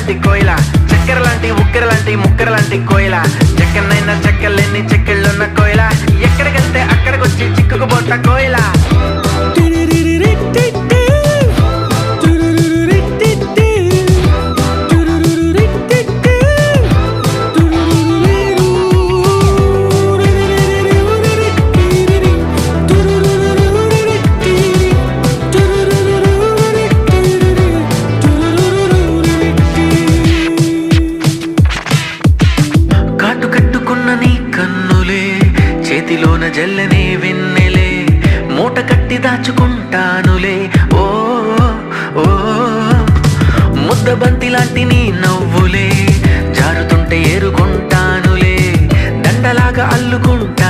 లాంటి కోయిల, చక్కెర లాంటి ఉక్కెర లాంటి ముక్కెర లాంటి కోయిల, చెక్కనైనా చెక్కలేని చెక్కిళ్ళున్న కోయిల, ఎక్కడికెళ్తే అక్కడికొచ్చి చిక్కుకుపోత కోయిల. చేతిలోన జల్లనే వెన్నెలే, మూట కట్టి దాచుకుంటానులే. ఓ ఓ ముద్దబంతి లాంటి నీ నవ్వులే, జారుతుంటే ఏరుకుంటానులే, దండలాగా అల్లుకుంటా